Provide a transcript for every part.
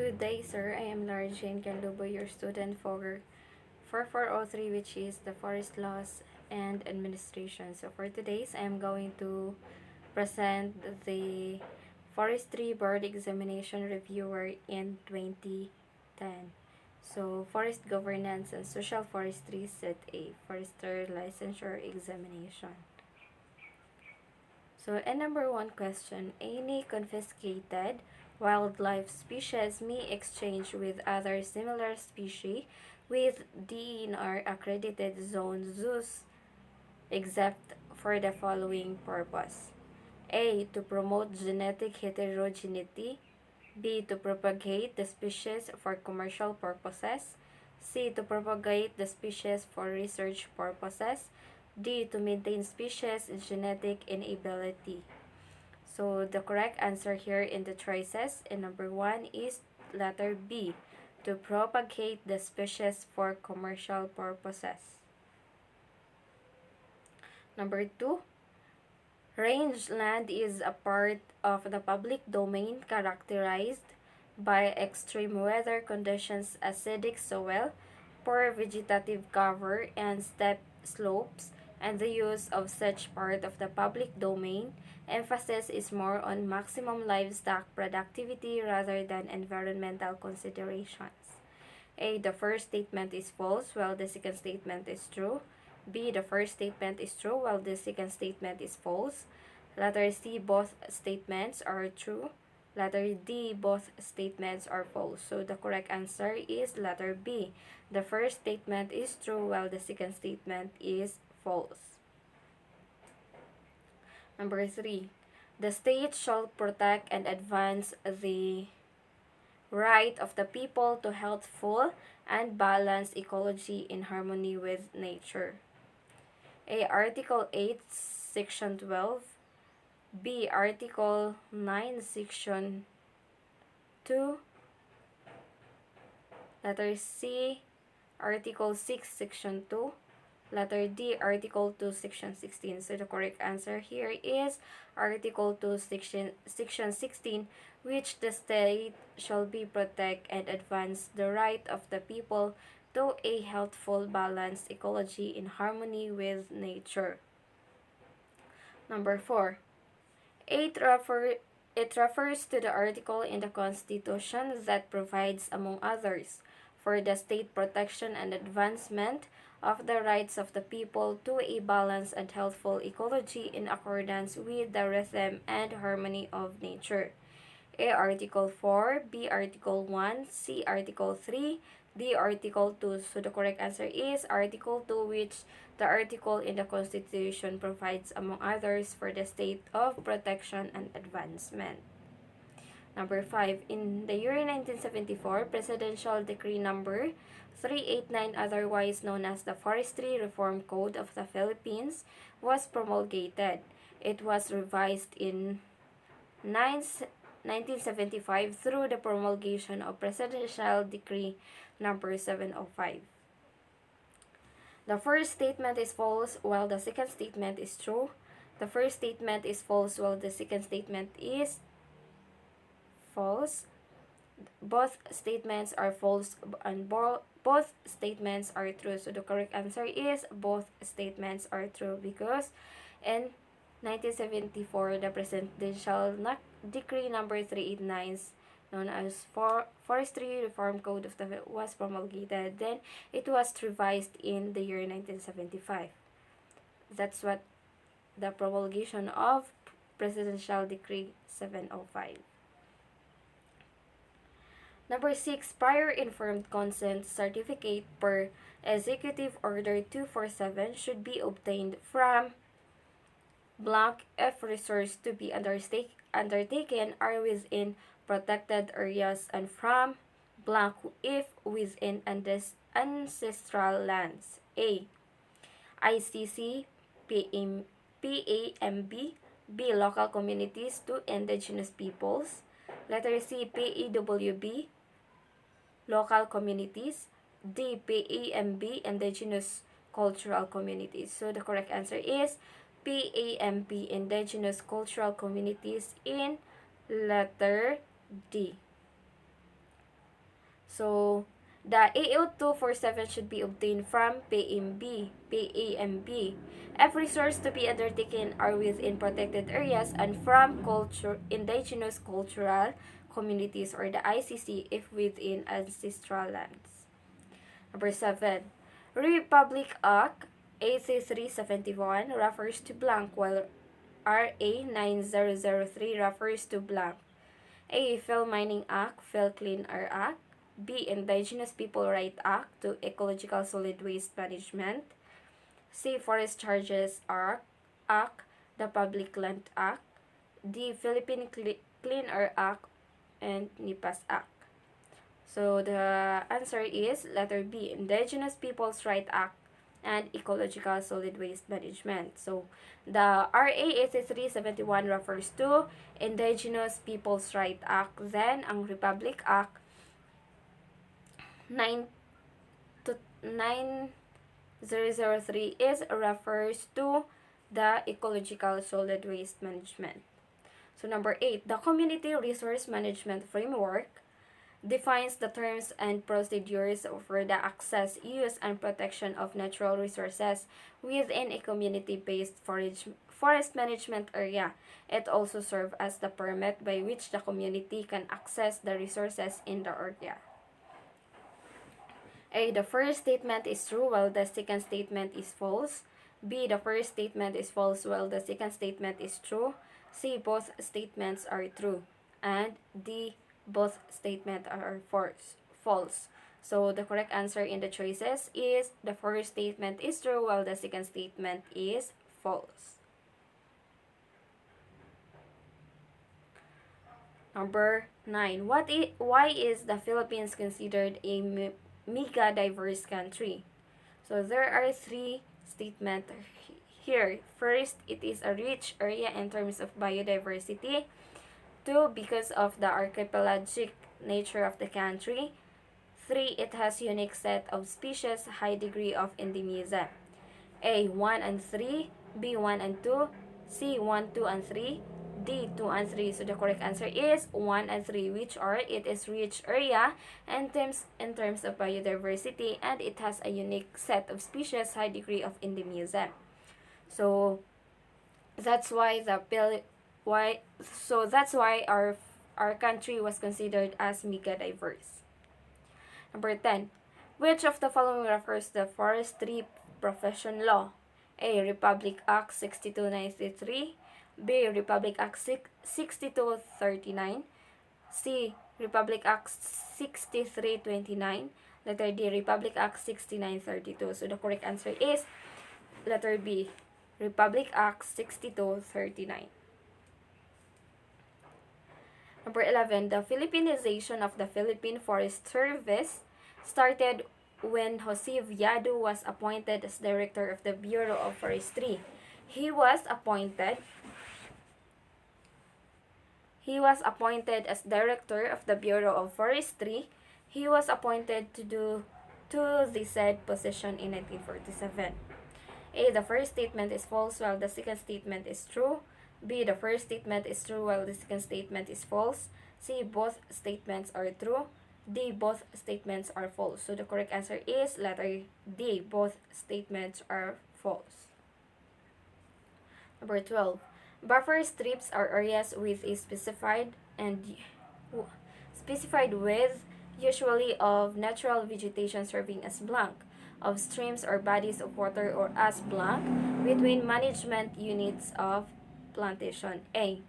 Good day, sir. I am Lara Jane Canlubo, your student for 4403, which is the Forest Laws and Administration. So for today's, I am going to present the Forestry Board Examination Reviewer in 2010. So Forest Governance and Social Forestry Set A, Forester Licensure Examination. So, and number one question, any confiscated wildlife species may exchange with other similar species with DNR accredited zone zoos except for the following purpose. A. To promote genetic heterogeneity. B. To propagate the species for commercial purposes. C. To propagate the species for research purposes. D. To maintain species genetic inability. So the correct answer here in the choices in number 1 is letter B. To propagate the species for commercial purposes. Number 2, rangeland is a part of the public domain characterized by extreme weather conditions, acidic soil, poor vegetative cover, and steep slopes, and the use of such part of the public domain. Emphasis is more on maximum livestock productivity rather than environmental considerations. A. The first statement is false while the second statement is true. B. The first statement is true while the second statement is false. Letter C. Both statements are true. Letter D. Both statements are false. So the correct answer is letter B. The first statement is true while the second statement is false. Number 3. The state shall protect and advance the right of the people to healthful and balanced ecology in harmony with nature. A. Article 8, Section 12. B. Article 9, Section 2. Letter C. Article 6, Section 2. Letter D. Article 2, Section 16. So the correct answer here is Article 2, Section 16, which the state shall be protect and advance the right of the people to a healthful, balanced ecology in harmony with nature. Number 4. It refers to the article in the Constitution that provides, among others, for the state protection and advancement of the rights of the people to a balanced and healthful ecology in accordance with the rhythm and harmony of nature. A. Article 4, B. Article 1, C. Article 3, D. Article 2. So the correct answer is Article 2, which the article in the Constitution provides, among others, for the state of protection and advancement. Number 5. In the year 1974, Presidential Decree Number 389, otherwise known as the Forestry Reform Code of the Philippines, was promulgated. It was revised in 1975 through the promulgation of Presidential Decree Number 705. The first statement is false while the second statement is true. The first statement is false while the second statement is false. Both statements are false and both statements are true. So the correct answer is both statements are true because in 1974, the Presidential Decree Number 389, known as Forestry Reform Code of the was promulgated. Then it was revised in the year 1975. That's what the promulgation of Presidential Decree 705. Number 6, prior informed consent certificate per Executive Order 247 should be obtained from blank if research to be undertaken are within protected areas and from blank if within ancestral lands. A. ICC, PAMB, B. Local communities to indigenous peoples. Letter C. PAWB, local communities. D. PAMB, indigenous cultural communities. So the correct answer is PAMP, indigenous cultural communities, in letter D. So, the AO247 should be obtained from PAMB. If resources to be undertaken are within protected areas and from indigenous cultural communities or the ICC if within ancestral lands. Number 7. Republic Act 8371 refers to blank while RA 9003 refers to blank. A. Field Mining Act, Field Clean Air Act. B. Indigenous People Right Act to Ecological Solid Waste Management. C. Forest Charges Act, the Public Land Act. D. Philippine Clean Air Act and NIPAS Act. So the answer is letter B, Indigenous Peoples' Right Act and Ecological Solid Waste Management. So the RA 8371 refers to Indigenous Peoples' Right Act. Then ang Republic Act 9003 is refers to the Ecological Solid Waste Management. So number 8, the Community Resource Management Framework defines the terms and procedures for the access, use, and protection of natural resources within a community-based forest management area. It also serves as the permit by which the community can access the resources in the area. A. The first statement is true while the second statement is false. B. The first statement is false while the second statement is true. C. Both statements are true. And D. Both statements are false. So the correct answer in the choices is the first statement is true while the second statement is false. Number 9. Why is the Philippines considered a mega diverse country? So there are 3 statements here. First, it is a rich area in terms of biodiversity. 2, because of the archipelagic nature of the country. 3, it has unique set of species, high degree of endemism. A. 1 and 3, B. 1 and 2, C. 1, 2 and 3, D. 2 and 3. So the correct answer is 1 and 3, which are it is rich area in terms of biodiversity and it has a unique set of species, high degree of endemism. So that's why our country was considered as mega diverse. Number 10. Which of the following refers to the forestry profession law? A. Republic Act 6293. B. Republic Act 6239. C. Republic Act 6329. Letter D. Republic Act 6932. So the correct answer is letter B. Republic Act 6239. Number 11. The Philippinization of the Philippine Forest Service started when Jose Viado was appointed as Director of the Bureau of Forestry. He was appointed as Director of the Bureau of Forestry. He was appointed to the said position in 1947. A. The first statement is false while the second statement is true. B. The first statement is true while the second statement is false. C. Both statements are true. D. Both statements are false. So the correct answer is letter D. Both statements are false. Number 12. Buffer strips are areas with a specified with usually of natural vegetation serving as blank, of streams or bodies of water or as blank between management units of plantation. A.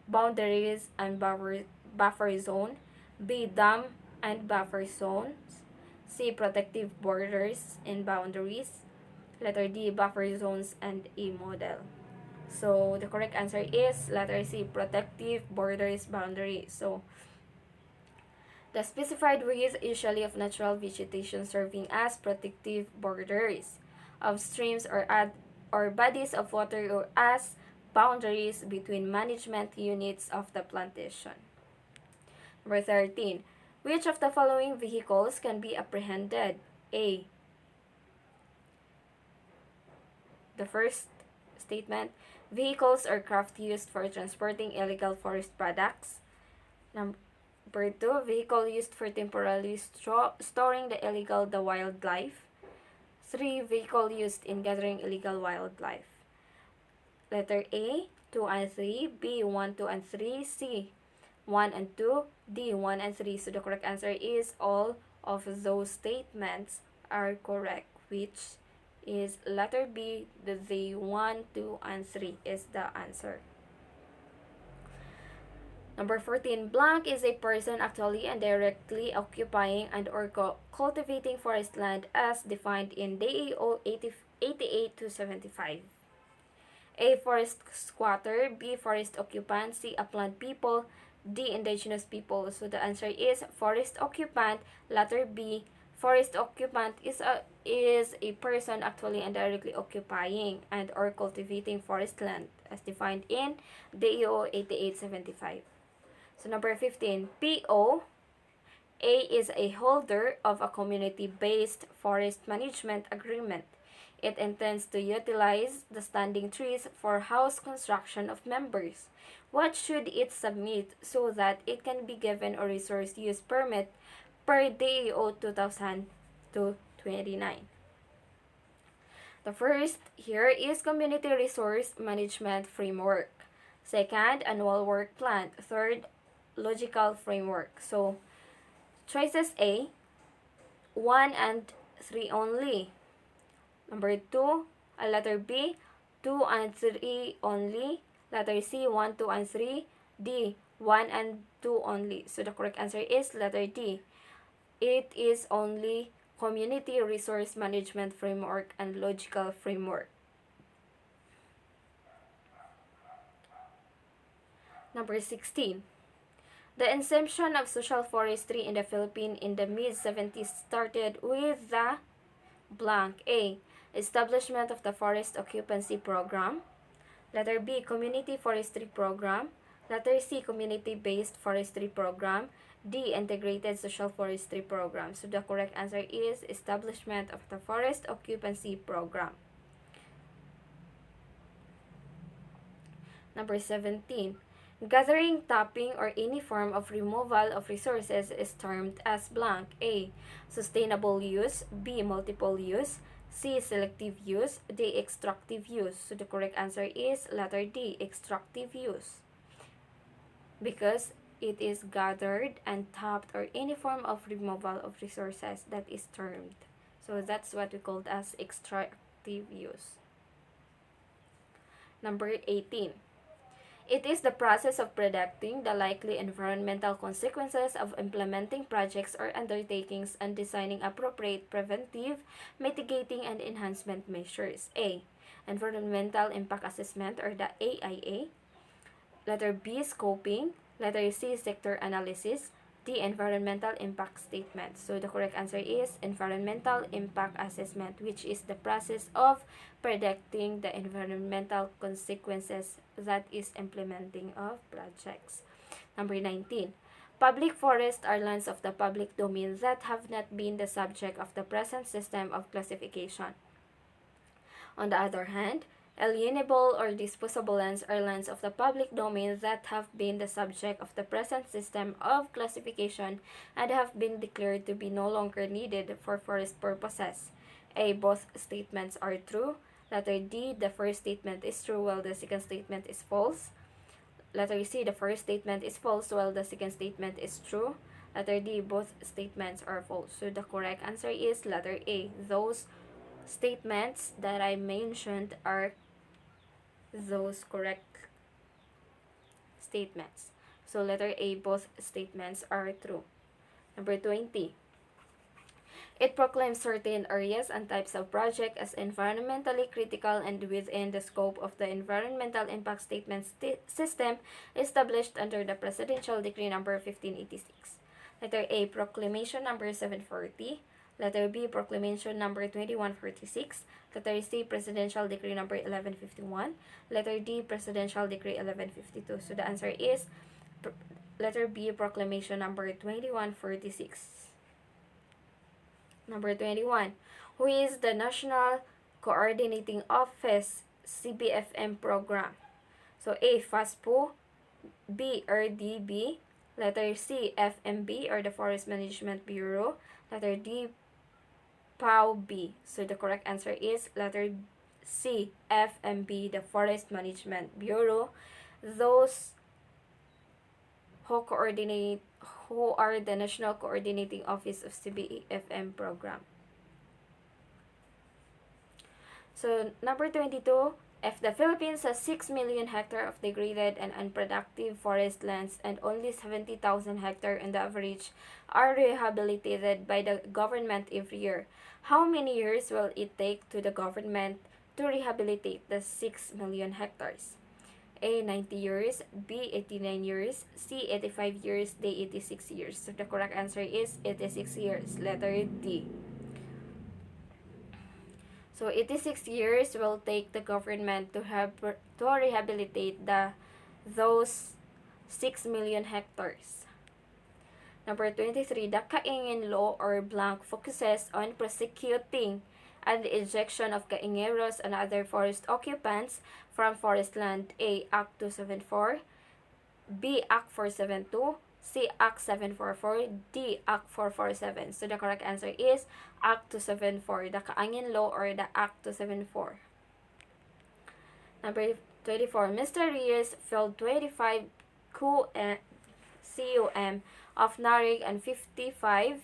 Boundaries and buffer zone. B. Dam and buffer zones. C. Protective borders and boundaries. Letter D. Buffer zones and a model. So the correct answer is letter C. Protective borders boundaries. So the specified width usually of natural vegetation serving as protective borders of streams or bodies of water or as boundaries between management units of the plantation. Number 13. Which of the following vehicles can be apprehended? A. The first statement, vehicles or craft used for transporting illegal forest products. Number 2, vehicle used for temporarily storing the wildlife. 3, vehicle used in gathering illegal wildlife. Letter A, 2 and 3, B, 1, 2 and 3, C, 1 and 2, D, 1 and 3. So the correct answer is all of those statements are correct, which is letter B, the 1, 2, and 3 is the answer. Number 14, blank is a person actually and directly occupying and or cultivating forest land as defined in DAO 88 to 75. A, forest squatter, B, forest occupant, C, upland people, D, indigenous people. So the answer is forest occupant, letter B. Forest occupant is a person actually and directly occupying and or cultivating forest land as defined in DAO 8875. So number 15, PO. A is a holder of a community-based forest management agreement. It intends to utilize the standing trees for house construction of members. What should it submit so that it can be given a resource use permit per DAO 2000-29? The first here is Community Resource Management Framework. Second, Annual Work Plan. Third, Logical Framework. So, choices A, 1 and 3 only. Number 2, letter B, 2 and 3 only. Letter C, 1, 2, and 3. D, 1 and 2 only. So the correct answer is letter D. It is only Community Resource Management Framework and Logical Framework. Number 16. The inception of social forestry in the Philippines in the mid-70s started with the blank. A, establishment of the Forest Occupancy Program. Letter B, Community Forestry Program. Letter C, Community-Based Forestry Program. D, Integrated Social Forestry Program. So the correct answer is establishment of the Forest Occupancy Program. Number 17. Gathering, tapping, or any form of removal of resources is termed as blank. A, sustainable use. B, multiple use. C, selective use. D, extractive use. So the correct answer is letter D, extractive use. Because it is gathered and tapped or any form of removal of resources that is termed. So that's what we call as extractive use. Number 18. It is the process of predicting the likely environmental consequences of implementing projects or undertakings and designing appropriate preventive, mitigating, and enhancement measures. A, Environmental Impact Assessment or the AIA. Letter B, Scoping. Letter C, Sector Analysis. D, Environmental Impact Statement. So the correct answer is Environmental Impact Assessment, which is the process of predicting the environmental consequences that is implementing of projects. Number 19. Public forests are lands of the public domain that have not been the subject of the present system of classification. On the other hand, alienable or disposable lands are lands of the public domain that have been the subject of the present system of classification and have been declared to be no longer needed for forest purposes. A, both statements are true. Letter D, the first statement is true while the second statement is false. Letter C, the first statement is false while the second statement is true. Letter D, both statements are false. So the correct answer is letter A. Those statements that I mentioned are those correct statements. So letter A, both statements are true. Number 20. It proclaims certain areas and types of project as environmentally critical and within the scope of the Environmental Impact Statement system established under the Presidential Decree number 1586. Letter A, Proclamation number 740. Letter B, Proclamation number 2146. Letter C, Presidential Decree number 1151. Letter D, Presidential Decree 1152. So the answer is letter B, Proclamation number 2146. Number 21. Who is the National Coordinating Office CBFM program? So A, FASPO. B, RDB. Letter C, FMB or the Forest Management Bureau. Letter D, POW-B. So the correct answer is letter C, FMB, the Forest Management Bureau. Those who coordinate who are the National Coordinating Office of CBE-FM program. So number 22, if the Philippines has 6 million hectares of degraded and unproductive forest lands and only 70,000 hectares on the average are rehabilitated by the government every year, how many years will it take to the government to rehabilitate the 6 million hectares? A, 90 years, B, 89 years, C, 85 years, D, 86 years. So the correct answer is 86 years, letter D. So 86 years will take the government to rehabilitate those 6 million hectares. Number 23, the Kaingin Law or blank focuses on prosecuting and the ejection of kaingeros and other forest occupants from forest land. A, Act 274, B, Act 472, C, Act 744, D, Act 447. So the correct answer is Act 274, the Kaingin Law or the Act 274. Number 24, Mr. Reyes filled 25 cum of narig and 55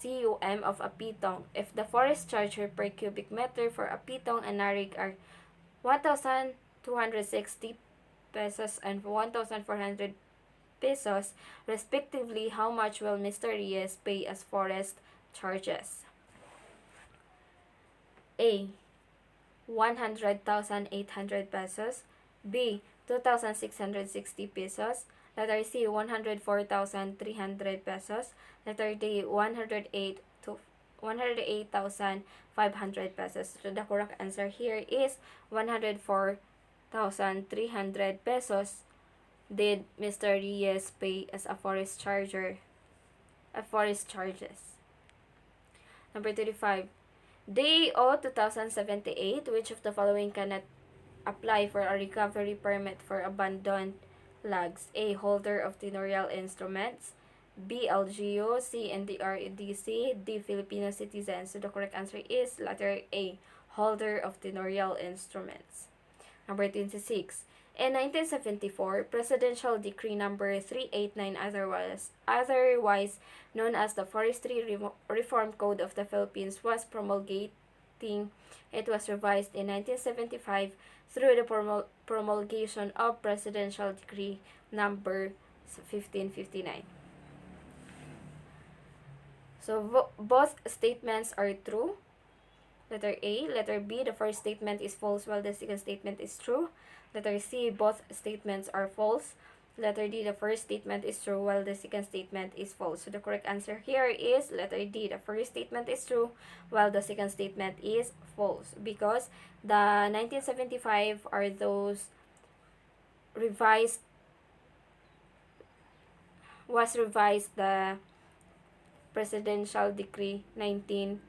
cum of apitong. If the forest charge per cubic meter for apitong and narig are 1,260 pesos and 1,400 pesos respectively, how much will Mr. Reyes pay as forest charges? A, 100,800 pesos. B, 2,660 pesos. Letter C, 104,300 pesos. Letter D, 108,500 pesos. So the correct answer here is 104,300 pesos did Mr. Reyes pay as a forest charges. Number 35. DAO 2078, which of the following cannot apply for a recovery permit for abandoned logs? A, holder of tenorial instruments, B, LGU, C, NDRDC, D, Filipino citizens. So the correct answer is letter A, holder of tenorial instruments. Number 26. In 1974, Presidential Decree Number 389, otherwise known as the Forestry Reform Code of the Philippines, was promulgating. It was revised in 1975 through the promulgation of Presidential Decree Number 1559. So both statements are true. Letter A. Letter B, the first statement is false while the second statement is true. Letter C, both statements are false. Letter D, the first statement is true while the second statement is false. So the correct answer here is letter D, the first statement is true while the second statement is false, because the 1975 are those revised the Presidential Decree 19.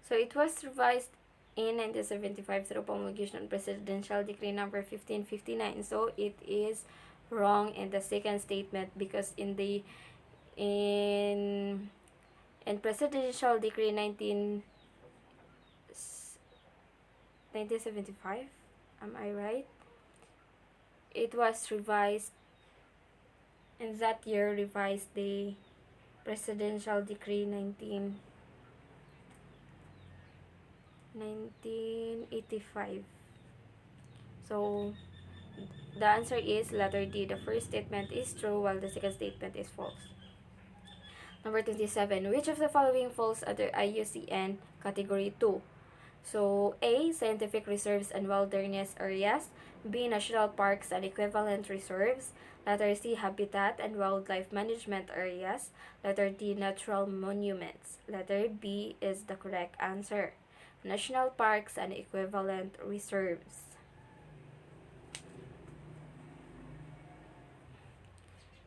So it was revised in 1975 through promulgation Presidential Decree Number 1559. So it is wrong in the second statement, because in Presidential Decree 1975, am I right? It was revised in that year, revised the Presidential Decree 1985. So the answer is letter D. The first statement is true while the second statement is false. Number 27, which of the following falls under IUCN Category 2? So, A. Scientific reserves and wilderness areas. B. National parks and equivalent reserves. Letter C. Habitat and wildlife management areas. Letter D. Natural monuments. Letter B is the correct answer. National parks and equivalent reserves.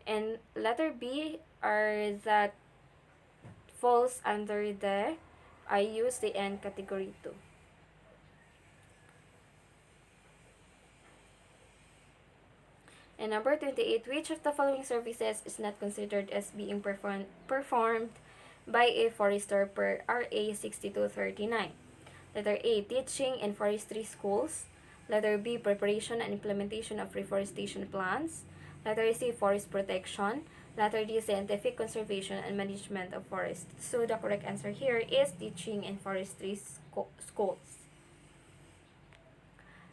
And letter B are that falls under the IUCN Category 2. And number 28, which of the following services is not considered as being performed by a forester per RA 6239? Letter A, teaching in forestry schools. Letter B, preparation and implementation of reforestation plans. Letter C, forest protection. Letter D, scientific conservation and management of forests. So the correct answer here is teaching in forestry schools.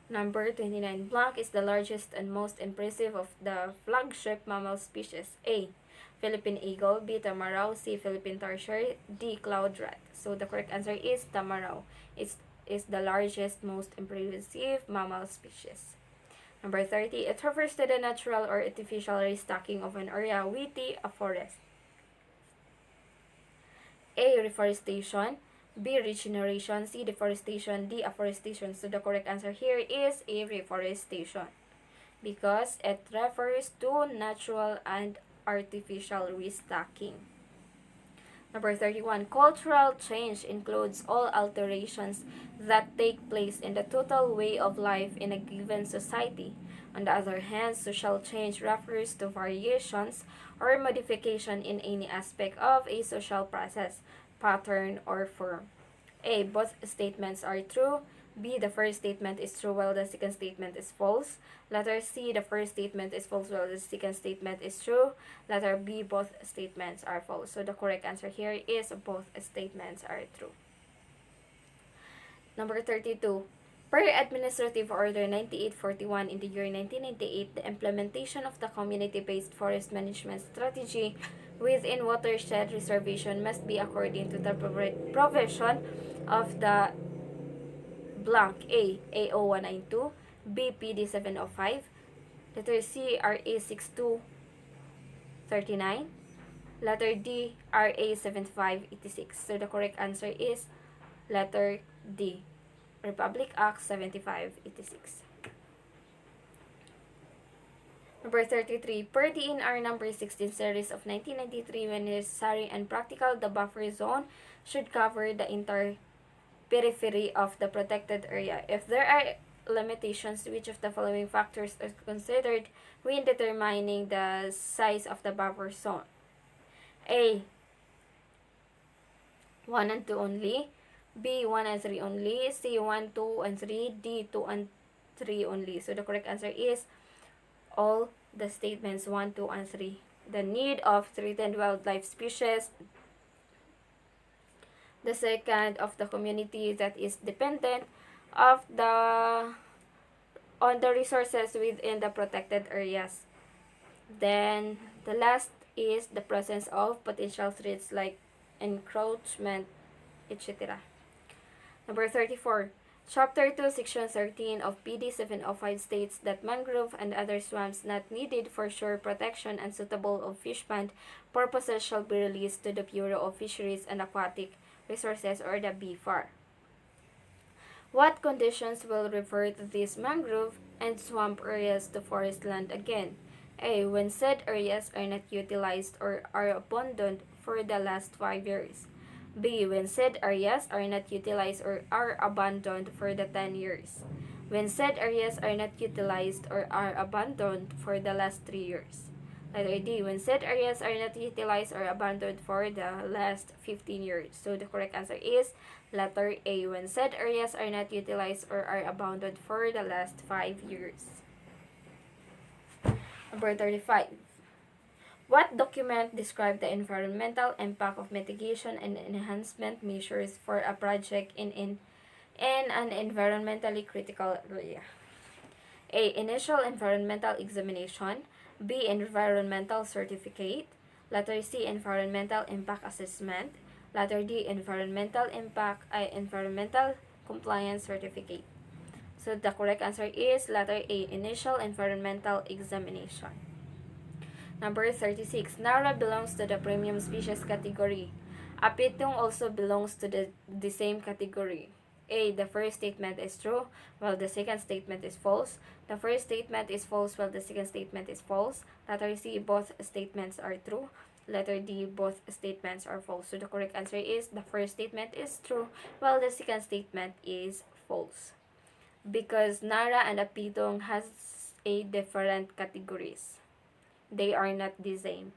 Number 29. Blank is the largest and most impressive of the flagship mammal species. A. Philippine eagle. B. Tamarau. C. Philippine tarsier. D. Cloud rat. So the correct answer is Tamarau. It is the largest, most impressive mammal species. Number 30. It refers to the natural or artificial restocking of an area with a forest. A. Reforestation. B. Regeneration. C. Deforestation. D. Afforestation. So the correct answer here is A. Reforestation, because it refers to natural and artificial restocking. Number 31. Cultural change includes all alterations that take place in the total way of life in a given society. On the other hand, social change refers to variations or modification in any aspect of a social process, pattern, or form. A. Both statements are true. B. The first statement is true while the second statement is false. Letter C. The first statement is false while the second statement is true. Letter B. Both statements are false. So the correct answer here is both statements are true. Number 32. Per Administrative Order 9841 in the year 1998, the implementation of the community-based forest management strategy within watershed reservation must be according to the provision of the blank. A. AO192. B. PD 705. Letter C. RA 6239. Letter D. RA 7586. So the correct answer is letter D. Republic Act 7586. Number 33. Per DNR number 16 series of 1993, when necessary and practical, the buffer zone should cover the entire periphery of the protected area. If there are limitations, which of the following factors are considered when determining the size of the buffer zone? A. 1 and 2 only. B. 1 and 3 only. C. 1, 2, and 3. D. 2 and 3 only. So the correct answer is all the statements 1, 2, and 3. The need of threatened wildlife species. The second, of the community that is dependent of on the resources within the protected areas. Then the last is the presence of potential threats like encroachment, etc. Number 34. Chapter 2, Section 13 of PD 705 states that mangrove and other swamps not needed for shore protection and suitable of fish pond purposes shall be released to the Bureau of Fisheries and Aquatic Resources, or the BFAR. What conditions will revert these mangrove and swamp areas to forest land again? A. When said areas are not utilized or are abandoned for the last 5 years. B. When said areas are not utilized or are abandoned for the 10 years. When said areas are not utilized or are abandoned for the last 3 years. Letter D. When said areas are not utilized or abandoned for the last 15 years. So the correct answer is letter A. When said areas are not utilized or are abandoned for the last 5 years. Number 35. What document describes the environmental impact of mitigation and enhancement measures for a project in an environmentally critical area? A. Initial environmental examination. B. Environmental certificate. Letter C, environmental impact assessment. Letter D, environmental compliance certificate. So the correct answer is letter A, initial environmental examination. Number 36, Nara belongs to the premium species category. Apitong also belongs to the same category. A, the first statement is true, while the second statement is false. The first statement is false, while the second statement is false. Letter C, both statements are true. Letter D, both statements are false. So the correct answer is the first statement is true, while the second statement is false. Because Nara and Apitong has a different categories. They are not the same.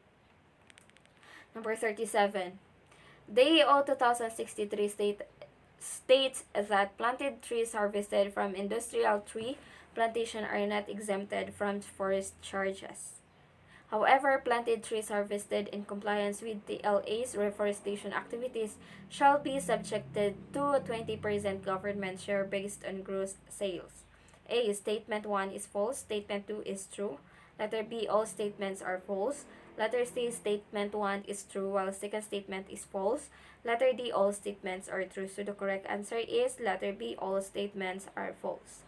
Number 37. The AO 2063 states that planted trees harvested from industrial tree plantation are not exempted from forest charges. However, planted trees harvested in compliance with the LA's reforestation activities shall be subjected to a 20% government share based on gross sales. A. Statement 1 is false. Statement 2 is true. Letter B. All statements are false. Letter C. Statement 1 is true while second statement is false. Letter D. All statements are true. So the correct answer is letter B. All statements are false.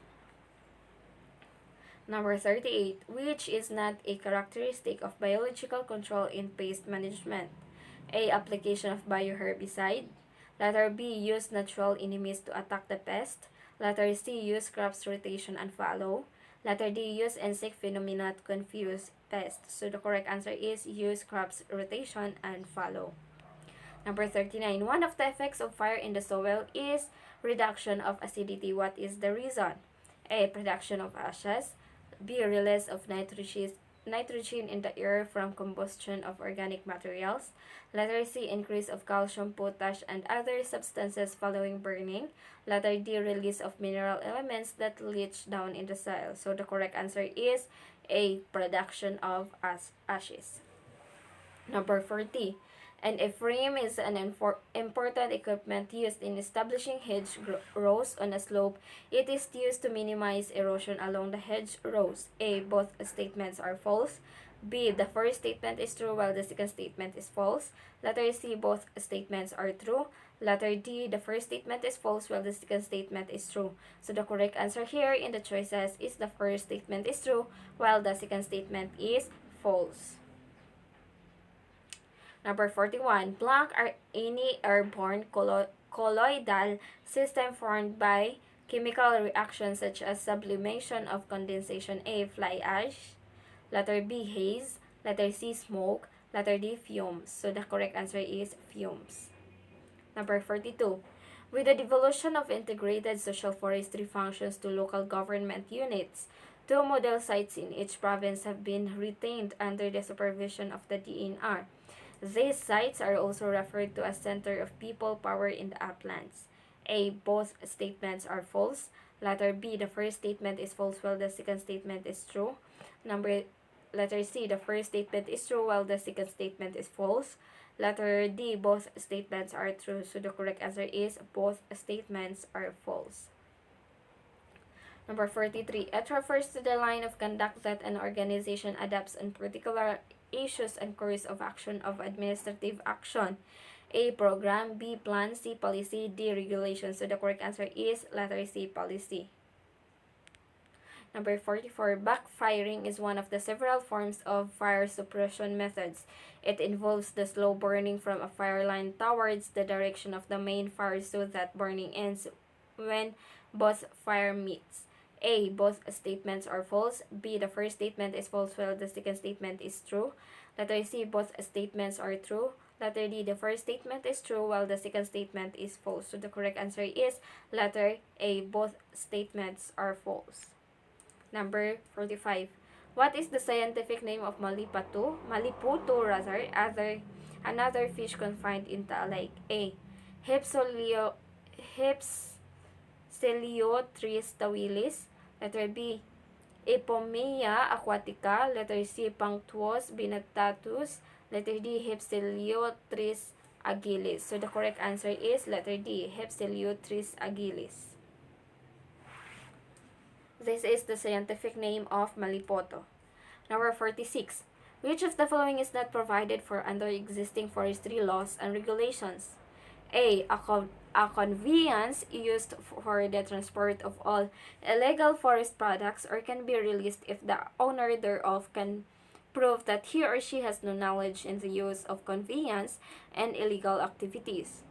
Number 38, which is not a characteristic of biological control in pest management. A. Application of bioherbicide. Letter B. Use natural enemies to attack the pest. Letter C. Use crops rotation and follow. Letter D. Use insect phenomena to confuse pests. So the correct answer is use crops rotation and follow. Number 39. One of the effects of fire in the soil is reduction of acidity. What is the reason? A. Production of ashes. B. Release of nitrogen in the air from combustion of organic materials. Letter C. Increase of calcium, potash, and other substances following burning. Letter D. Release of mineral elements that leach down in the soil. So the correct answer is A. Production of ashes. Number 40. A frame is an important equipment used in establishing hedge rows on a slope. It is used to minimize erosion along the hedge rows. A. Both statements are false. B. The first statement is true while the second statement is false. Letter C. Both statements are true. Letter D. The first statement is false while the second statement is true. So the correct answer here in the choices is the first statement is true while the second statement is false. Number 41. Blank are any airborne colloidal system formed by chemical reactions such as sublimation of condensation. A. Fly ash. Letter B. Haze. Letter C. Smoke. Letter D. Fumes. So the correct answer is fumes. Number 42. With the devolution of integrated social forestry functions to local government units, 2 model sites in each province have been retained under the supervision of the DNR. These sites are also referred to as center of people power in the uplands. A. Both statements are false. Letter B. The first statement is false while the second statement is true. Letter C. The first statement is true while the second statement is false. Letter D. Both statements are true. So the correct answer is both statements are false. Number 43. It refers to the line of conduct that an organization adopts on particular issues and course of action of administrative action. A. Program. B. Plan. C. Policy. D. Regulation. So the correct answer is letter C. Policy. Number 44. Backfiring is one of the several forms of fire suppression methods. It involves the slow burning from a fire line towards the direction of the main fire so that burning ends when both fire meets. A. Both statements are false. B. The first statement is false while the second statement is true. Letter C. Both statements are true. Letter D. The first statement is true while the second statement is false. So the correct answer is letter A. Both statements are false. Number 45. What is the scientific name of Maliputo rather, another fish confined in the lake? A. Hypseleotris tawilis. Letter B. Ipomea aquatica. Letter C. Punctuos binatatus. Letter D. Hypseleotris agilis. So the correct answer is letter D. Hypseleotris agilis. This is the scientific name of Malipoto. Number 46. Which of the following is not provided for under existing forestry laws and regulations? A. A conveyance used for the transport of all illegal forest products or can be released if the owner thereof can prove that he or she has no knowledge in the use of conveyance and illegal activities.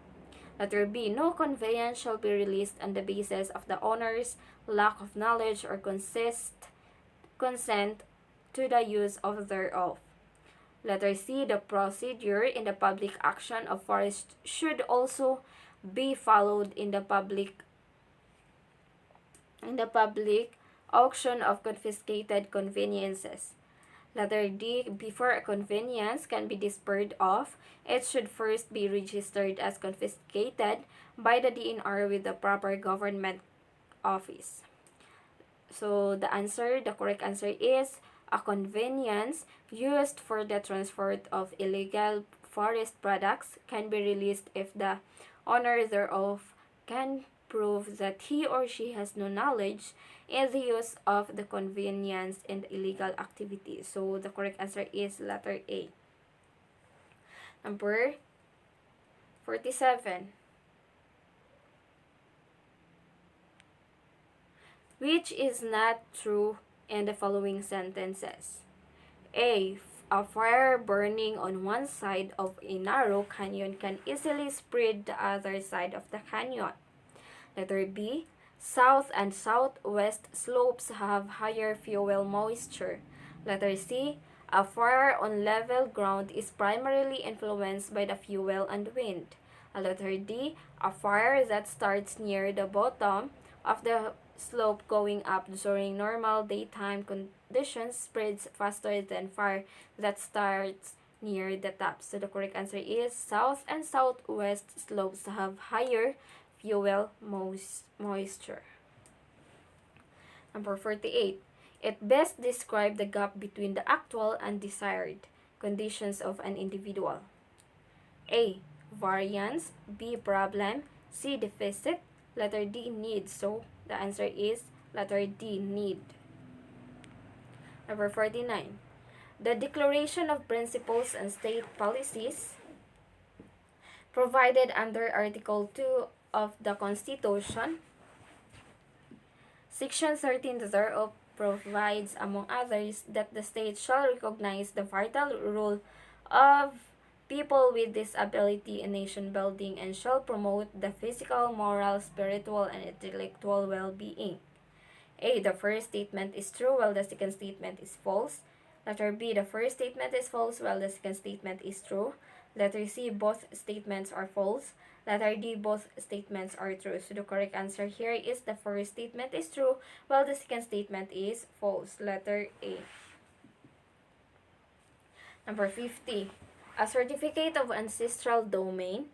Letter B. No conveyance shall be released on the basis of the owner's lack of knowledge or consent to the use of thereof. Letter C. The procedure in the public action of forest should also be followed in the public auction of confiscated conveniences. Letter D. Before a convenience can be disposed of, it should first be registered as confiscated by the DNR with the proper government office. So the correct answer is a conveyance used for the transport of illegal forest products can be released if the owner thereof can prove that he or she has no knowledge in the use of the conveyance and illegal activities. So the correct answer is letter A. Number 47. Which is not true in the following sentences? A. A fire burning on one side of a narrow canyon can easily spread the other side of the canyon. Letter B. South and southwest slopes have higher fuel moisture. Letter C. A fire on level ground is primarily influenced by the fuel and wind. Letter D. A fire that starts near the bottom of the slope going up during normal daytime conditions spreads faster than fire that starts near the top. So the correct answer is south and southwest slopes have higher fuel moisture. Number 48. It best describes the gap between the actual and desired conditions of an individual. A. Variance. B. Problem. C. Deficit. Letter D. Need. So the answer is letter D. Need. Number 49. The Declaration of Principles and State Policies provided under Article 2 of the Constitution, Section 13 thereof provides, among others, that the state shall recognize the vital role of people with disability in nation building and shall promote the physical, moral, spiritual, and intellectual well-being. A. The first statement is true while the second statement is false. Letter B. The first statement is false while the second statement is true. Letter C. Both statements are false. Letter D. Both statements are true. So the correct answer here is the first statement is true while the second statement is false. Letter A. Number 50. A certificate of ancestral domain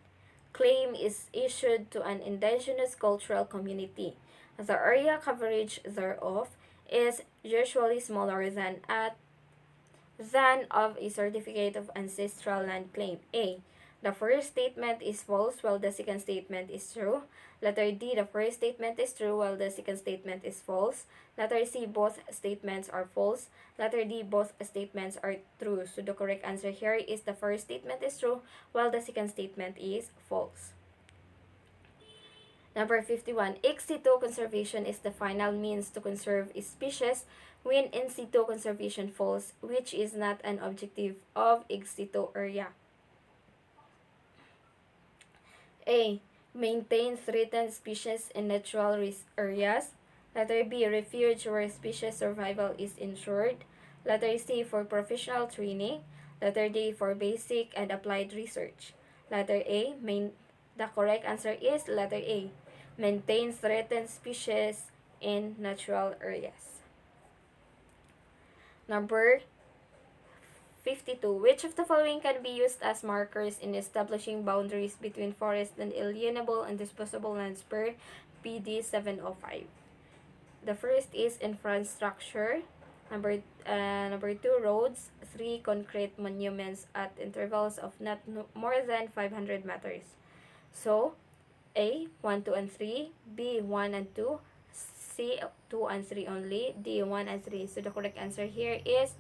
claim is issued to an indigenous cultural community. The area coverage thereof is usually smaller than of a certificate of ancestral land claim. A. The first statement is false while the second statement is true. Letter D. The first statement is true while the second statement is false. Letter C. Both statements are false. Letter D. Both statements are true. So the correct answer here is the first statement is true while the second statement is false. Number 51. Ex situ conservation is the final means to conserve a species when in situ conservation falls, which is not an objective of ex situ area. A. Maintain threatened species in natural areas. Letter B. Refuge where species survival is ensured. Letter C. For professional training. Letter D. For basic and applied research. Letter A. The correct answer is letter A. Maintain threatened species in natural areas. Number 52. Which of the following can be used as markers in establishing boundaries between forest and alienable and disposable lands per PD 705? The first is infrastructure. Number 2, roads. 3, concrete monuments at intervals of not more than 500 meters. So, A, 1, 2, and 3. B, 1 and 2. C, 2 and 3 only. D, 1 and 3. So the correct answer here is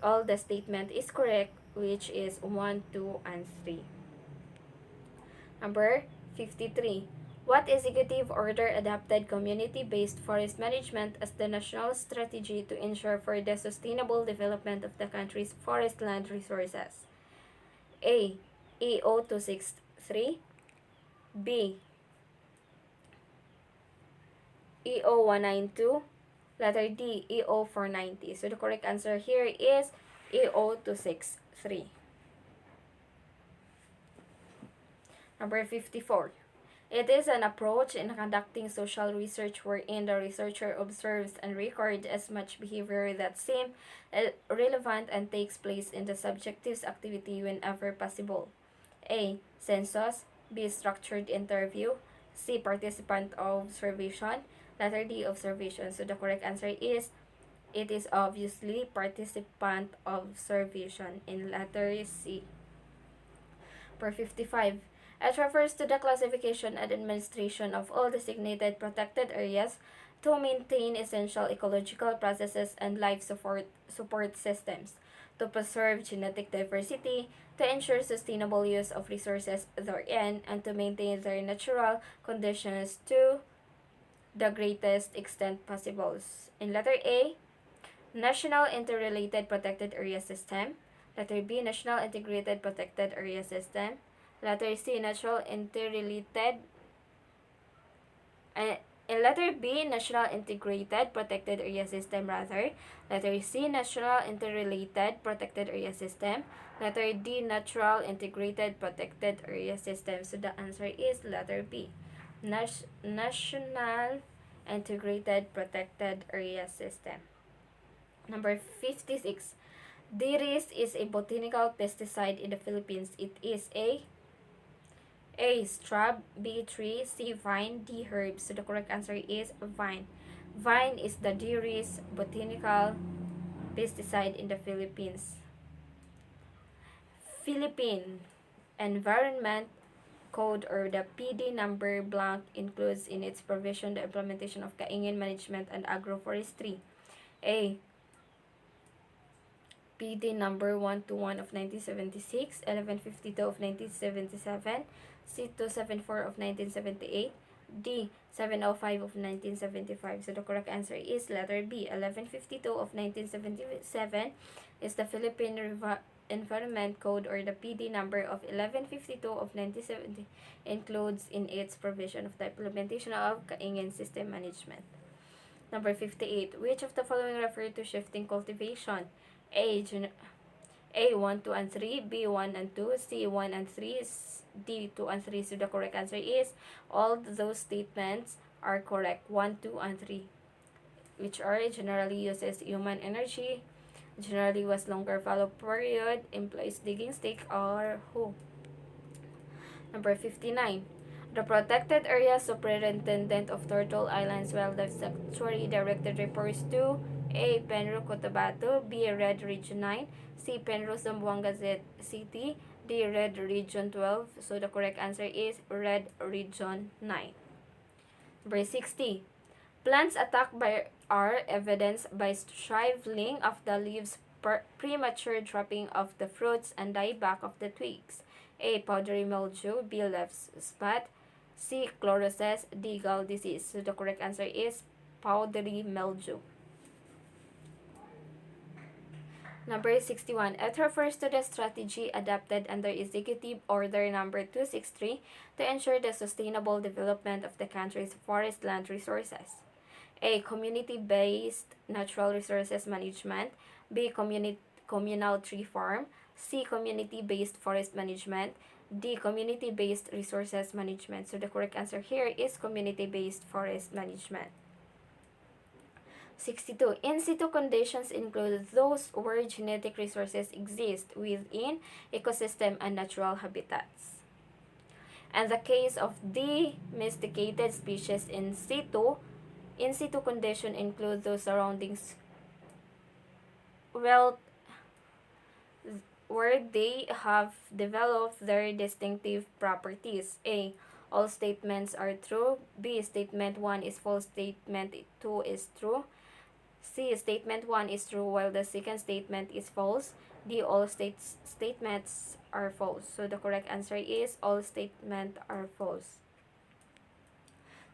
All the statement is correct, which is 1, 2, and 3. Number 53. What executive order adopted community-based forest management as the national strategy to ensure for the sustainable development of the country's forest land resources? A. EO 263. B. EO 192. Letter D. EO 490. So the correct answer here is EO 263. Number 54. It is an approach in conducting social research wherein the researcher observes and records as much behavior that seems relevant and takes place in the subjective's activity whenever possible. A. Census. B. Structured interview. C. Participant observation. Letter D. Observation. So the correct answer is, it is obviously participant observation in letter C. Per 55. It refers to the classification and administration of all designated protected areas to maintain essential ecological processes and life support systems, to preserve genetic diversity, to ensure sustainable use of resources therein, and to maintain their natural conditions to the greatest extent possible. In letter A, National Interrelated Protected Area System. Letter B, National Integrated Protected Area System. Letter C, National Interrelated. In letter B, National Integrated Protected Area System rather. Letter C, National Interrelated Protected Area System. Letter D, Natural Integrated Protected Area System. So the answer is letter B, National Integrated Protected Area System. Number 56. Diris is a botanical pesticide in the Philippines. It is A, Shrub, B, tree, C, vine, D, herb. So the correct answer is vine. Vine is the Diris botanical pesticide in the Philippines. Philippine Environment Code, or the PD number blank, includes in its provision the implementation of kaingin management and agroforestry. A. PD number 121 of 1976, 1152 of 1977, C 274 of 1978, D 705 of 1975. So the correct answer is letter B, 1152 of 1977 is the Philippine Environment Code, or the PD number of 1152 of 1970, includes in its provision of the implementation of kaingin system management. Number 58. Which of the following refer to shifting cultivation? A 1, 2, and 3, B 1 and 2, C 1 and 3, D 2 and 3. So the correct answer is all those statements are correct. 1, 2, and 3, which are generally uses human energy, generally was longer follow period, employs digging stick, or who. Number 59. The Protected Area Superintendent of Turtle Islands Wildlife Sanctuary Directed reports to A. Penro Cotabato, B. Red Region 9, C. Penro Zamboanga City, D. Red Region 12. So the correct answer is Red Region 9. Number 60. Plants attacked by are evidenced by shriveling of the leaves, premature dropping of the fruits, and dieback of the twigs. A. Powdery mildew, B. Leaf spot, C. Chlorosis, D. Gall disease. So the correct answer is powdery mildew. Number 61. It refers to the strategy adopted under Executive Order Number 263 to ensure the sustainable development of the country's forest land resources. A. Community-based natural resources management. B. Communal tree farm. C. Community-based forest management. D. Community-based resources management. So the correct answer here is community-based forest management. 62. In situ conditions include those where genetic resources exist within ecosystem and natural habitats. And the case of domesticated species in situ condition include those surroundings well where they have developed their distinctive properties. A. All statements are true. B. Statement 1 is false. Statement 2 is true. C. Statement 1 is true while the second statement is false. D. All statements are false. So the correct answer is all statements are false.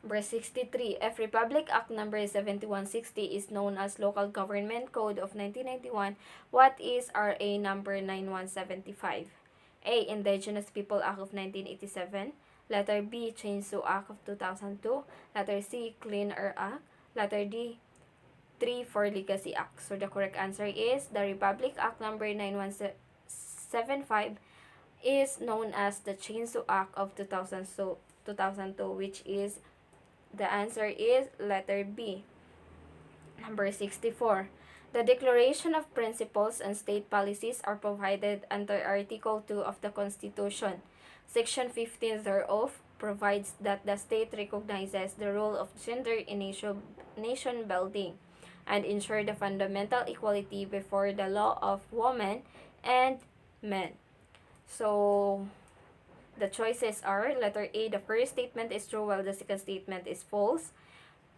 Number 63, F. Republic Act Number 7160 is known as Local Government Code of 1991. What is RA Number 9175? A. Indigenous People Act of 1987. Letter B. Chainsaw Act of 2002. Letter C. Clean Air Act. Letter D. 3 for Legacy Act. So the correct answer is the Republic Act Number 9175 is known as the Chainsaw Act of 2002, which is the answer is letter B. Number 64. The Declaration of Principles and State Policies are provided under Article 2 of the Constitution. Section 15 thereof provides that the state recognizes the role of gender in nation building and ensure the fundamental equality before the law of women and men. So, the choices are letter A, the first statement is true while the second statement is false.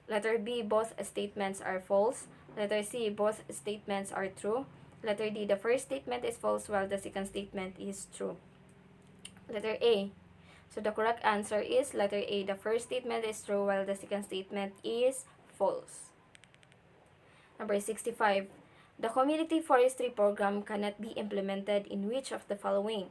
Letter B, both statements are false. Letter C, both statements are true. Letter D, the first statement is false while the second statement is true. Letter A. So the correct answer is letter A, the first statement is true while the second statement is false. Number 65. The community forestry program cannot be implemented in which of the following?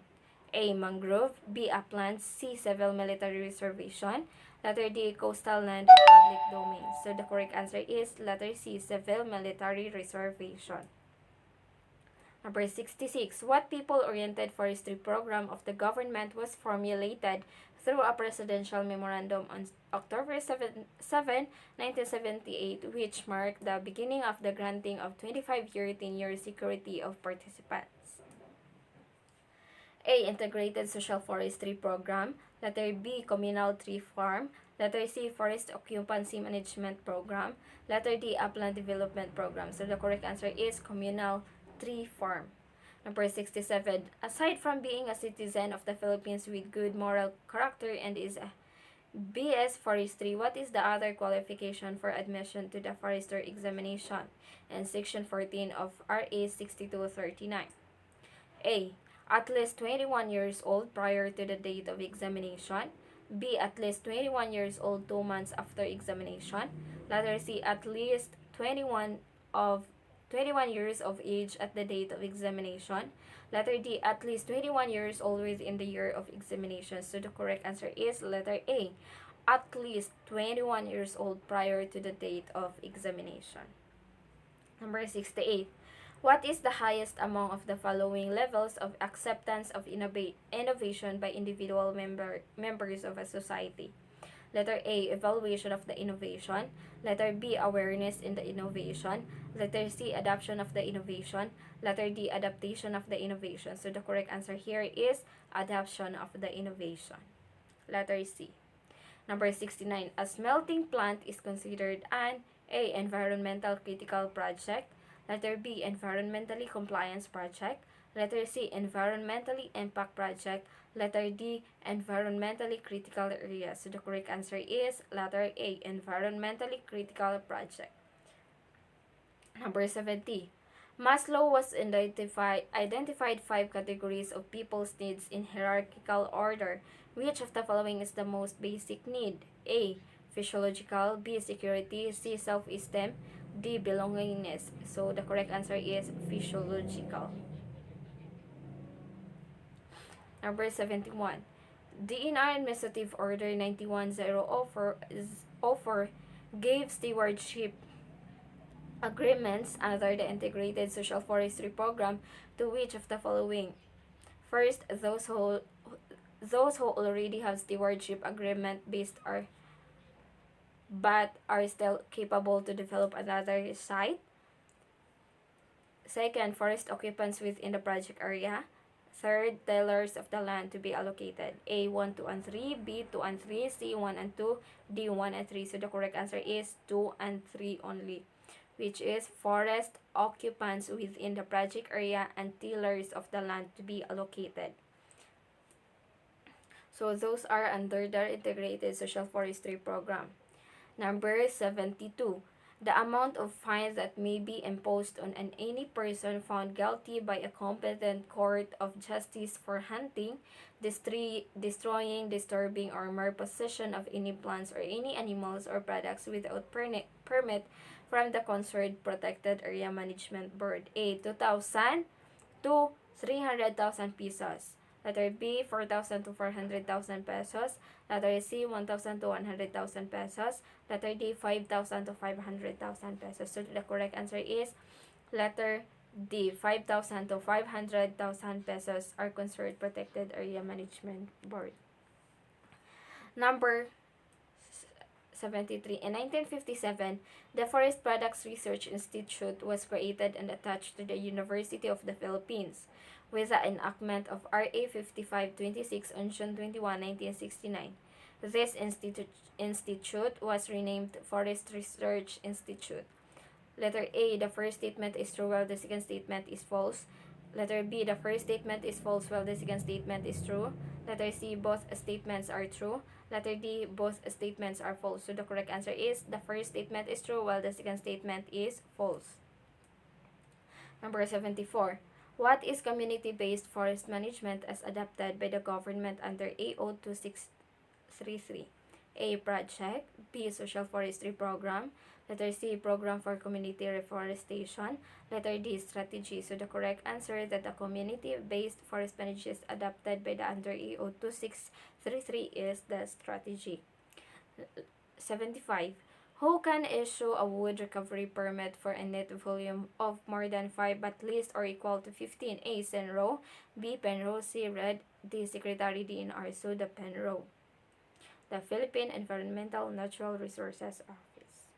A. Mangrove. B. Uplands. C. Civil military reservation. Letter D. Coastal land or public domain. So the correct answer is letter C. Civil military reservation. Number 66. What people-oriented forestry program of the government was formulated through a presidential memorandum on October 7, 1978, which marked the beginning of the granting of 25-year, 10-year security of participants? A. Integrated Social Forestry Program. Letter B. Communal Tree Farm. Letter C. Forest Occupancy Management Program. Letter D. Upland Development Program. So the correct answer is Communal Tree Farm. Number 67. Aside from being a citizen of the Philippines with good moral character and is a BS Forestry, what is the other qualification for admission to the forester examination? And Section 14 of RA 6239. A. At least 21 years old prior to the date of examination. B. At least 21 years old 2 months after examination. Letter C. At least 21 years of age at the date of examination. Letter D. At least 21 years old within the year of examination. So the correct answer is letter A. At least 21 years old prior to the date of examination. Number 68. What is the highest among of the following levels of acceptance of innovation by individual members of a society? Letter A, evaluation of the innovation. Letter B, awareness in the innovation. Letter C, adoption of the innovation. Letter D, adaptation of the innovation. So the correct answer here is adoption of the innovation. Letter C. Number 69, a smelting plant is considered an A, environmental critical project. Letter B, environmentally compliance project. Letter C, environmentally impact project. Letter D, environmentally critical area. So the correct answer is letter A, environmentally critical project. Number 70. Maslow was identified 5 categories of people's needs in hierarchical order. Which of the following is the most basic need? A, physiological. B, security. C, self-esteem. D, belongingness. So the correct answer is physiological. Number 71. DNR Administrative Order 9104 gave stewardship agreements under the Integrated Social Forestry Program to which of the following? First, those who already have stewardship agreement but are still capable to develop another site. Second, forest occupants within the project area. Third, tillers of the land to be allocated. A, 1, 2, and 3. B, 2 and 3. C, 1 and 2. D, 1 and 3. So the correct answer is 2 and 3 only, which is forest occupants within the project area and tillers of the land to be allocated. So those are under the Integrated Social Forestry Program. Number 72. The amount of fines that may be imposed on any person found guilty by a competent court of justice for hunting, destroying, disturbing, or mere possession of any plants or any animals or products without permit from the concerned protected area management board. A. 2,000 to 300,000 pesos. Letter B, 4,000 to 400,000 pesos. Letter C, 1,000 to 100,000 pesos. Letter D, 5,000 to 500,000 pesos. So the correct answer is letter D, 5,000 to 500,000 pesos are considered protected area management board. Number 73. In 1957, the Forest Products Research Institute was created and attached to the University of the Philippines with the enactment of RA 5526 on June 21, 1969. This institute was renamed Forest Research Institute. Letter A, the first statement is true while the second statement is false. Letter B, the first statement is false while the second statement is true. Letter C, both statements are true. Letter D, both statements are false. So the correct answer is the first statement is true while the second statement is false. Number 74. What is community-based forest management as adopted by the government under AO 2633? A. Project. B. Social Forestry Program. Letter C. Program for Community Reforestation. Letter D. Strategy. So the correct answer that the community-based forest management adopted by the under AO 2633 is the strategy. 75. Who can issue a wood recovery permit for a net volume of more than 5 at least or equal to 15? A. Senro. B. Penro. C. Red. D. Secretary DNR. So the Penro. The Philippine Environmental Natural Resources Office.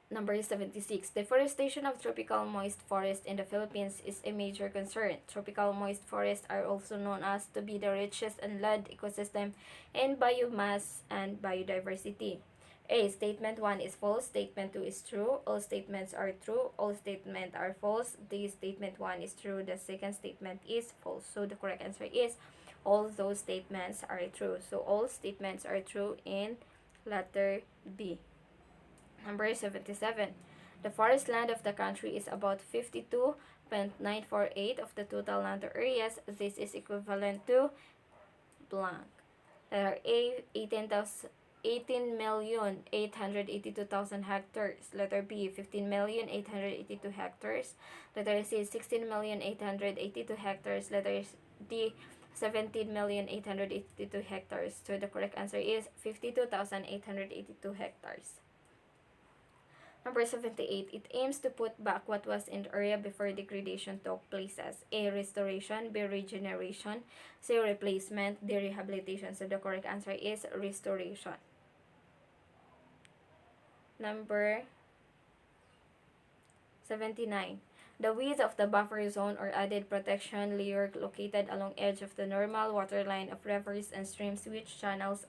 Number 76. Deforestation of tropical moist forest in the Philippines is a major concern. Tropical moist forests are also known as to be the richest and land ecosystem in biomass and biodiversity. A. Statement 1 is false. Statement 2 is true. All statements are true. All statements are false. D. Statement 1 is true. The second statement is false. So the correct answer is all those statements are true. So all statements are true in letter B. Number 77. The forest land of the country is about 52.948 of the total land areas. This is equivalent to blank. Letter A, 18,882,000 hectares. Letter B, 15,882 hectares. Letter C, 16,882 hectares. Letter D, 17,882 hectares. So the correct answer is 52,882 hectares. Number 78. It aims to put back what was in the area before degradation took places. A. Restoration. B. Regeneration. C. Replacement. D. Rehabilitation. So the correct answer is restoration. Number 79. The width of the buffer zone or added protection layer located along edge of the normal waterline of rivers and streams which channels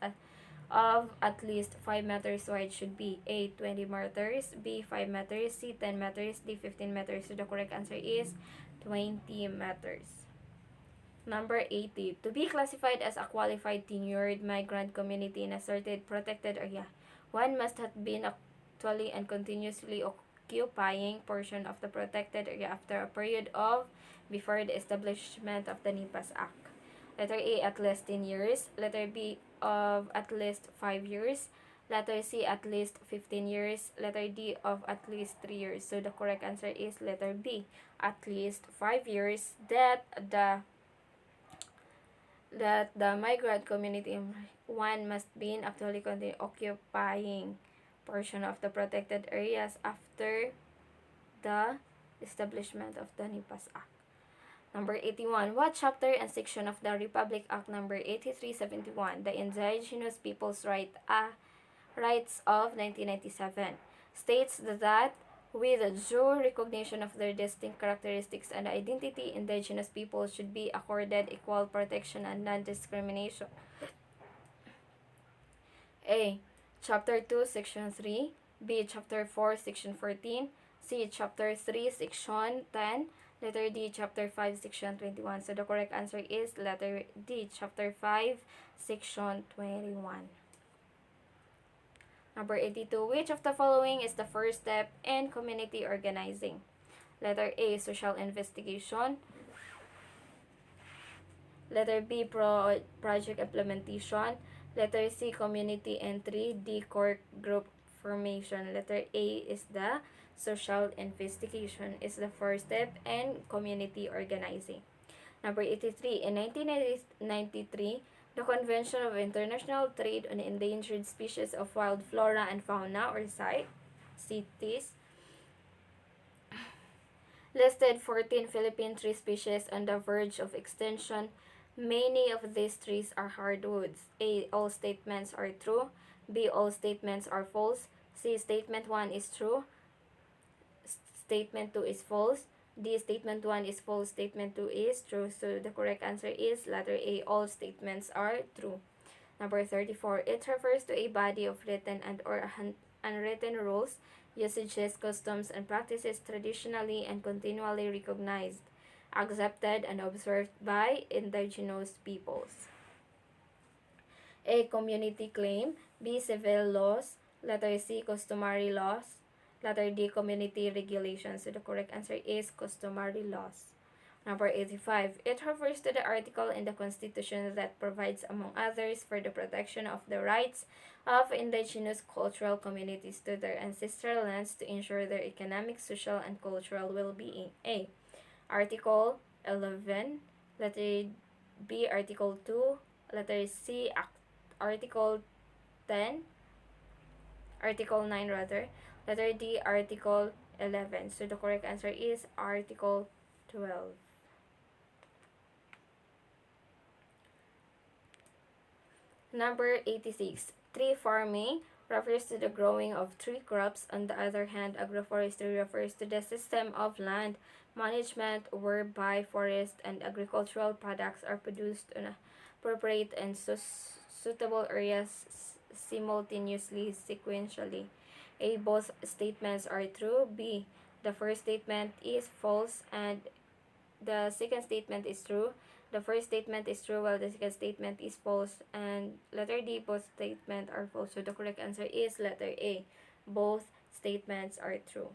of at least 5 meters wide should be A. 20 meters, B. 5 meters, C. 10 meters, D. 15 meters. So the correct answer is 20 meters. Number 80. To be classified as a qualified tenured migrant community in a certain protected area, one must have been actually and continuously occupying portion of the protected area after a period of before the establishment of the NIPAS Act. Letter A, at least 10 years. Letter B, of at least 5 years. Letter C, at least 15 years. Letter D, of at least 3 years. So the correct answer is letter B, at least 5 years, that the migrant community one must be actually continue occupying portion of the protected areas after the establishment of the NIPAS Act. Number 81. What chapter and section of the Republic Act number 8371, the Indigenous Peoples' Rights of 1997, states that with due recognition of their distinct characteristics and identity, indigenous peoples should be accorded equal protection and non-discrimination? A. Chapter 2, Section 3. B. Chapter 4, Section 14. C. Chapter 3, Section 10. Letter D. Chapter 5, Section 21. So the correct answer is letter D. Chapter 5, Section 21. Number 82, which of the following is the first step in community organizing? Letter A, social investigation. Letter B, project implementation. Letter C, community entry. D, core group formation. Letter A is the social investigation, is the first step in community organizing. Number 83, in 1993, the Convention of International Trade on Endangered Species of Wild Flora and Fauna, or CITES, listed 14 Philippine tree species on the verge of extinction. Many of these trees are hardwoods. A, all statements are true. B, all statements are false. C, statement 1 is true. Statement 2 is false. D, statement 1 is false. Statement 2 is true. So the correct answer is letter A, all statements are true. Number 34, it refers to a body of written and or unwritten rules, usages, customs, and practices traditionally and continually recognized, accepted, and observed by indigenous peoples. A, community claim. B, civil laws. Letter C, customary laws. Letter D, community regulations. So the correct answer is customary laws. Number 85, it refers to the article in the Constitution that provides, among others, for the protection of the rights of indigenous cultural communities to their ancestral lands to ensure their economic, social, and cultural well-being. A, Article 11. Letter B, Article 2. Letter C, Article 10. Article 9 rather. Letter D, Article 11. So the correct answer is Article 12. Number 86. Tree farming refers to the growing of tree crops. On the other hand, agroforestry refers to the system of land management whereby forest and agricultural products are produced on appropriate and suitable areas simultaneously, sequentially. A, both statements are true. B, the first statement is false and the second statement is true. The first statement is true while the second statement is false. And letter D, both statements are false. So the correct answer is letter A. Both statements are true.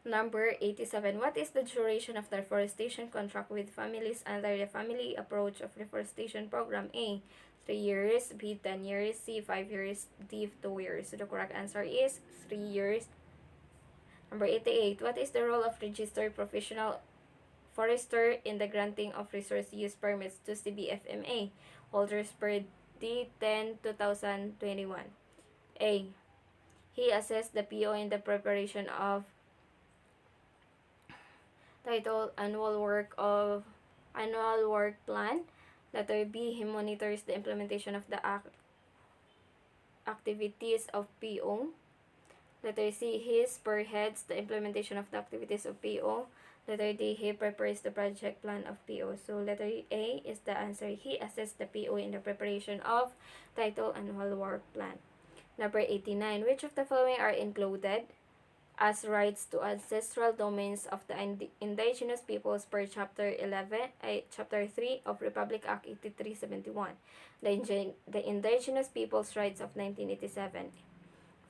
Number 87. What is the duration of the reforestation contract with families under the family approach of reforestation program? A, 3 years. B, 10 years. C, 5 years. D, 2 years. So the correct answer is 3 years. Number 88. What is the role of registered professional forester in the granting of resource use permits to CBFMA holders per D10-2021? A, he assessed the PO in the preparation of title annual work plan. Letter B, he monitors the implementation of the activities of PO. Letter C, he spearheads the implementation of the activities of PO. Letter D, he prepares the project plan of PO. So letter A is the answer. He assessed the PO in the preparation of title annual work plan. Number 89, which of the following are included as rights to ancestral domains of the indigenous peoples per Chapter 3 of Republic Act 8371, the Indigenous Peoples' Rights of 1987.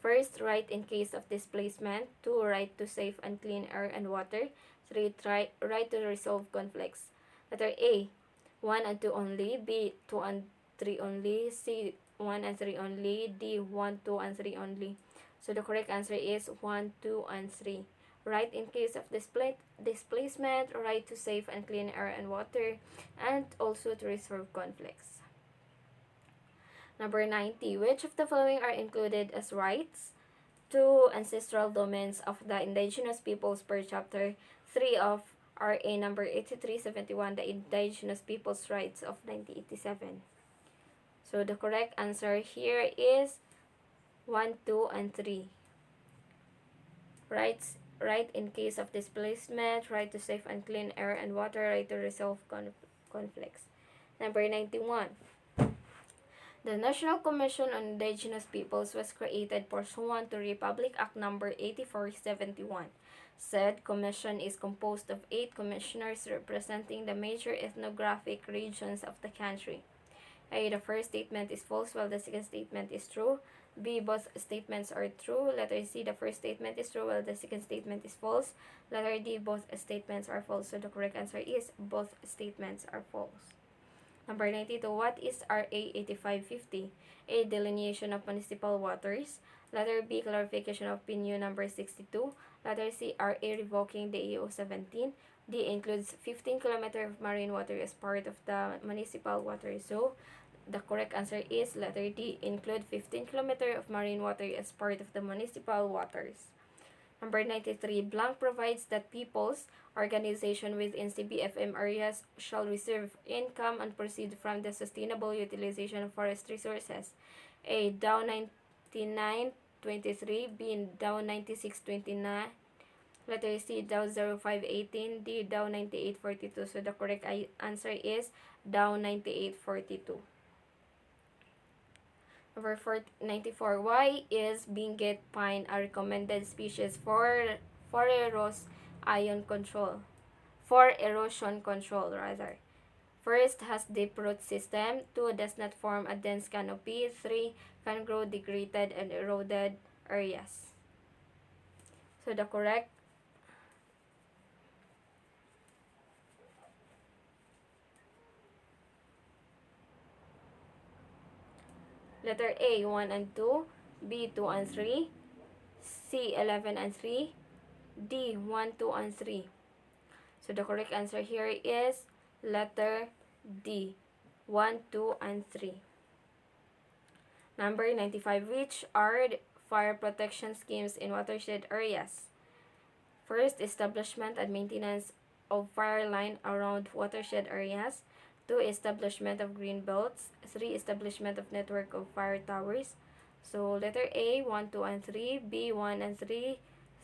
First, right in case of displacement. 2, right to safe and clean air and water. 3, right to resolve conflicts. Letter A, 1 and 2 only. B, 2 and 3 only. C, 1 and 3 only. D, 1, 2 and 3 only. So the correct answer is 1, 2, and 3. Right in case of displacement, right to safe and clean air and water, and also to resolve conflicts. Number 90. Which of the following are included as rights to ancestral domains of the indigenous peoples per Chapter 3 of RA number 8371, the Indigenous Peoples' Rights of 1987? So the correct answer here is 1, 2, and 3. Rights, right in case of displacement, right to safe and clean air and water, right to resolve conflicts. Number 91. The National Commission on Indigenous Peoples was created pursuant to Republic Act No. 8471. Said commission is composed of 8 commissioners representing the major ethnographic regions of the country. A. The first statement is false while the second statement is true. B. Both statements are true. Letter C. The first statement is true while the second statement is false. Letter D. Both statements are false. So the correct answer is both statements are false. Number 92. What is RA 8550? A. Delineation of municipal waters. Letter B. Clarification of PNU number 62. Letter C. RA revoking the AO 17. D. Includes 15 km of marine water as part of the municipal water. So the correct answer is letter D. Include 15 km of marine water as part of the municipal waters. Number 93. Blank provides that people's organization within CBFM areas shall receive income and proceed from the sustainable utilization of forest resources. A. Dow 9923. B. Dow 9629. Letter C. Dow 0518. D. Dow 9842. So the correct answer is Dow 9842. Number 94. Why is Benguet pine a recommended species for erosion control? For erosion control, rather. First, has deep root system. 2, does not form a dense canopy. 3, can grow degraded and eroded areas. So the correct letter A, 1 and 2. B, 2 and 3. C, 11 and 3. D, 1, 2 and 3. So the correct answer here is letter D, 1, 2, and 3. Number 95. Which are fire protection schemes in watershed areas? First, establishment and maintenance of fire line around watershed areas. 2, establishment of green belts. 3, establishment of network of fire towers. So letter A, 1, 2, and 3. B, 1 and 3.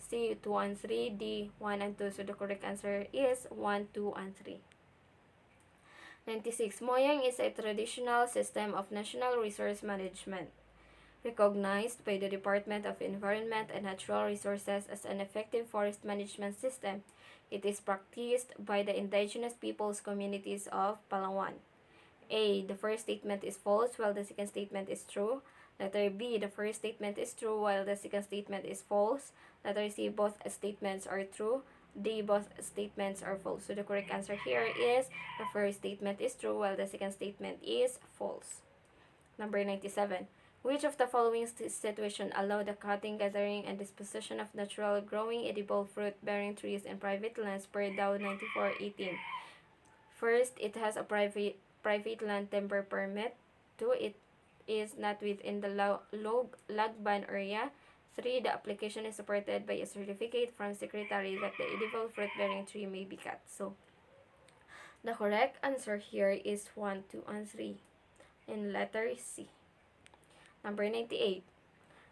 C, 2 and 3. D, 1 and 2. So the correct answer is 1, 2, and 3. 96. Moyang is a traditional system of national resource management, recognized by the Department of Environment and Natural Resources as an effective forest management system. It is practiced by the indigenous peoples communities of Palawan. A. The first statement is false while the second statement is true. Letter B. The first statement is true while the second statement is false. Letter C. Both statements are true. D. Both statements are false. So the correct answer here is the first statement is true while the second statement is false. Number 97. Which of the following situation allow the cutting, gathering, and disposition of natural growing edible fruit-bearing trees in private lands per Dow 9418? First, it has a private land timber permit. 2, it is not within the log ban area. 3, the application is supported by a certificate from Secretary that the edible fruit-bearing tree may be cut. So, the correct answer here is 1, 2, and 3 in letter C. Number 98.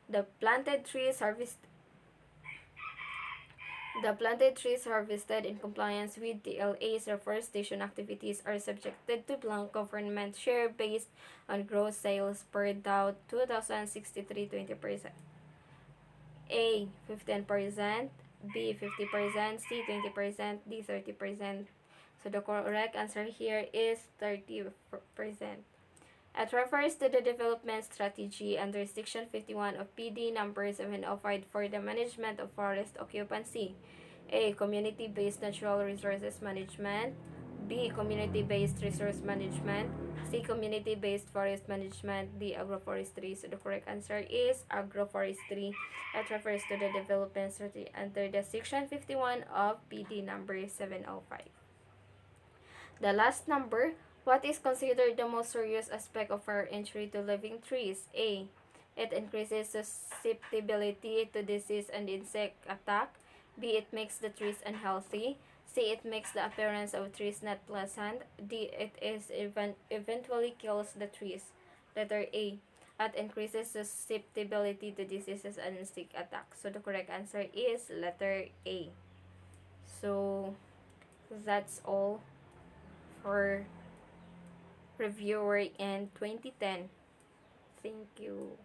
The planted trees harvested in compliance with DLA's reforestation activities are subjected to blank government share based on gross sales per Dow 2063 20%. A. 15%, B. 50%, C. 20%, D. 30%. So the correct answer here is 30%. It refers to the development strategy under Section 51 of PD number 705 for the management of forest occupancy. A. Community-based natural resources management. B. Community-based resource management. C. Community-based forest management. D. Agroforestry. So the correct answer is agroforestry. It refers to the development strategy under the Section 51 of PD number 705. The last number. What is considered the most serious aspect of fire injury to living trees? A. It increases susceptibility to disease and insect attack. B. It makes the trees unhealthy. C. It makes the appearance of trees not pleasant. D. It is eventually kills the trees. Letter A. It increases susceptibility to diseases and insect attack. So the correct answer is letter A. So that's all for reviewer in 2010. Thank you.